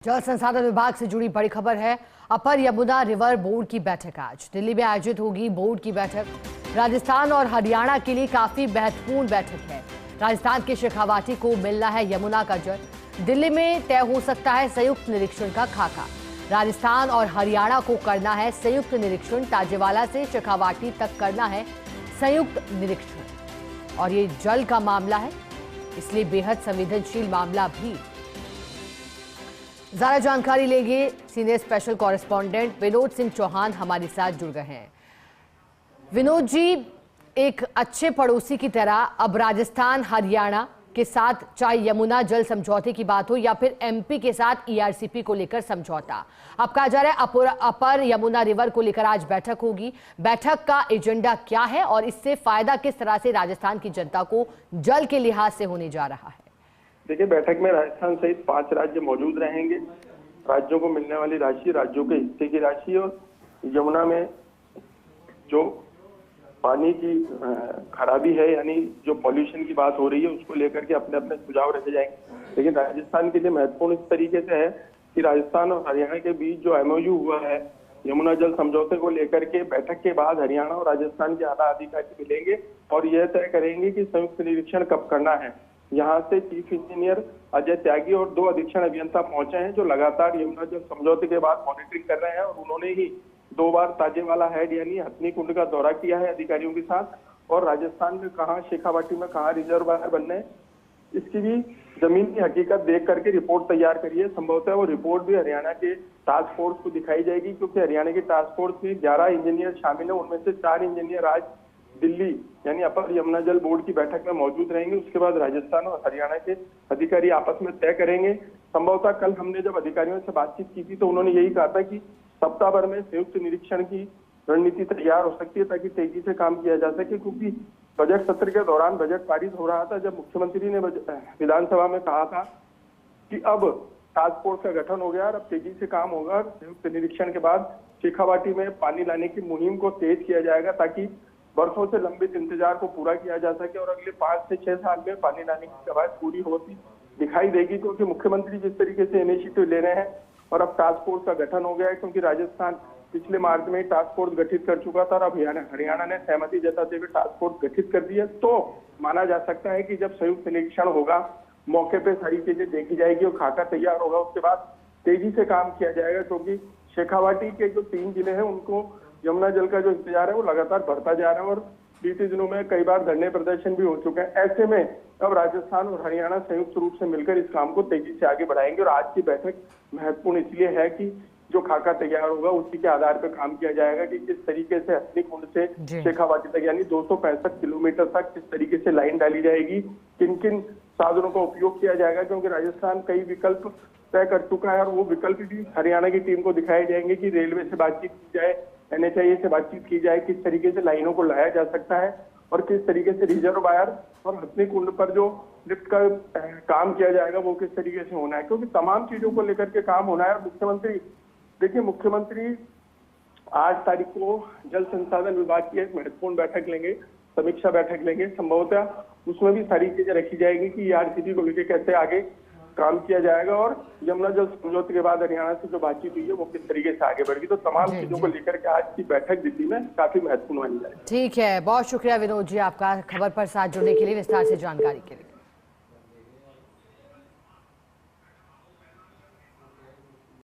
जल संसाधन विभाग से जुड़ी बड़ी खबर है। अपर यमुना रिवर बोर्ड की बैठक आज दिल्ली में आयोजित होगी। बोर्ड की बैठक राजस्थान और हरियाणा के लिए काफी महत्वपूर्ण बैठक है। राजस्थान के शेखावाटी को मिलना है यमुना का जल। दिल्ली में तय हो सकता है संयुक्त निरीक्षण का खाका। राजस्थान और हरियाणा को करना है संयुक्त निरीक्षण। ताजेवाला से शेखावाटी तक करना है संयुक्त निरीक्षण और ये जल का मामला है, इसलिए बेहद संवेदनशील मामला भी। ज्यादा जानकारी लेंगे senior special correspondent Vinod Singh Chauhan हमारे साथ जुड़ गए हैं। विनोद जी, एक अच्छे पड़ोसी की तरह अब राजस्थान हरियाणा के साथ चाहे यमुना जल समझौते की बात हो या फिर एमपी के साथ ईआरसीपी को लेकर समझौता, अब कहा जा रहा है अपर यमुना रिवर को लेकर आज बैठक होगी। बैठक का एजेंडा क्या है और इससे फायदा किस तरह से राजस्थान की जनता को जल के लिहाज से होने जा रहा है? देखिए, बैठक में राजस्थान सहित 5 राज्य मौजूद रहेंगे। राज्यों को मिलने वाली राशि, राज्यों के हिस्से की राशि और यमुना में जो पानी की खराबी है, यानी जो पॉल्यूशन की बात हो रही है, उसको लेकर के अपने अपने सुझाव रखे जाएंगे। लेकिन राजस्थान के लिए महत्वपूर्ण इस तरीके से है कि राजस्थान और हरियाणा के बीच जो एमओयू हुआ है यमुना जल समझौते को लेकर के, बैठक के बाद हरियाणा और राजस्थान के आला अधिकारी मिलेंगे और यह तय करेंगे कि संयुक्त निरीक्षण कब करना है। यहाँ से चीफ इंजीनियर अजय त्यागी और 2 अधीक्षण अभियंता पहुंचे हैं जो लगातार यमुना जल समझौते के बाद मॉनिटरिंग कर रहे हैं और उन्होंने ही 2 बार ताजेवाला हेड यानी हथनी कुंड का दौरा किया है अधिकारियों के साथ और राजस्थान में कहाँ, शेखावाटी में कहाँ रिजर्वायर बनने हैं, इसकी भी जमीन की हकीकत देख करके रिपोर्ट तैयार करी है। संभवतः वो रिपोर्ट भी हरियाणा के टास्क फोर्स को दिखाई जाएगी, क्योंकि हरियाणा के टास्क फोर्स में 11 इंजीनियर शामिल है। उनमें से 4 इंजीनियर आज दिल्ली यानी अपर यमुना जल बोर्ड की बैठक में मौजूद रहेंगे। उसके बाद राजस्थान और हरियाणा के अधिकारी आपस में तय करेंगे। संभवतः कल हमने जब अधिकारियों से बातचीत की थी तो उन्होंने यही कहा था कि सप्ताह भर में संयुक्त निरीक्षण की रणनीति तैयार हो सकती है ताकि तेजी से काम किया जा सके, क्योंकि बजट सत्र के दौरान बजट पारित हो रहा था जब मुख्यमंत्री ने विधानसभा में कहा था कि अब टास्क फोर्स का गठन हो गया और अब तेजी से काम होगा। संयुक्त निरीक्षण के बाद शेखावाटी में पानी लाने की मुहिम को तेज किया जाएगा ताकि वर्षों से लंबित इंतजार को पूरा किया जा सके और अगले 5 से 6 साल में पानी लाने की कवायद पूरी होती दिखाई देगी, क्योंकि मुख्यमंत्री जिस तरीके से इनिशिएटिव ले रहे हैं और अब टास्क फोर्स का गठन हो गया है, क्योंकि राजस्थान पिछले मार्च में टास्क फोर्स गठित कर चुका था और अब हरियाणा ने सहमति जताते हुए टास्क फोर्स गठित कर दी है। तो माना जा सकता है कि जब संयुक्त निरीक्षण होगा, मौके पे सारी चीजें देखी जाएगी और खाका तैयार होगा, उसके बाद तेजी से काम किया जाएगा, क्योंकि शेखावाटी के जो 3 जिले हैं उनको यमुना जल का जो इंतजार है वो लगातार बढ़ता जा रहा है और बीते दिनों में कई बार धरने प्रदर्शन भी हो चुके हैं। ऐसे में अब राजस्थान और हरियाणा संयुक्त रूप से मिलकर इस काम को तेजी से आगे बढ़ाएंगे और आज की बैठक महत्वपूर्ण इसलिए है कि जो खाका तैयार होगा उसी के आधार पर काम किया जाएगा कि किस तरीके से हथनी कुंड से शेखावाटी तक यानी 265 किलोमीटर तक किस तरीके से लाइन डाली जाएगी, किन किन साधनों का उपयोग किया जाएगा, क्योंकि राजस्थान कई विकल्प तय कर चुका है और वो विकल्प भी हरियाणा की टीम को दिखाए जाएंगे कि रेलवे से बातचीत की जाए, NHAI से बातचीत की जाए, किस तरीके से लाइनों को लाया जा सकता है और किस तरीके से रिजर्वायर और हथनी कुंड पर जो लिफ्ट का काम किया जाएगा वो किस तरीके से होना है, क्योंकि तमाम चीजों को लेकर के काम होना है। और मुख्यमंत्री 8 तारीख को जल संसाधन विभाग की एक महत्वपूर्ण बैठक लेंगे, समीक्षा बैठक लेंगे। संभवतः उसमें भी सारी चीजें रखी जाएगी कि ईआरसीपी को लेकर कैसे आगे काम किया जाएगा और यमुना जल समझौते के बाद हरियाणा से जो बातचीत हुई है वो किस तरीके से आगे बढ़ेगी। तो तमाम चीजों को लेकर के आज की बैठक दिल्ली में काफी महत्वपूर्ण मानी जाएगी। ठीक है, बहुत शुक्रिया विनोद जी आपका खबर पर साथ जुड़ने के लिए, विस्तार से जानकारी के लिए।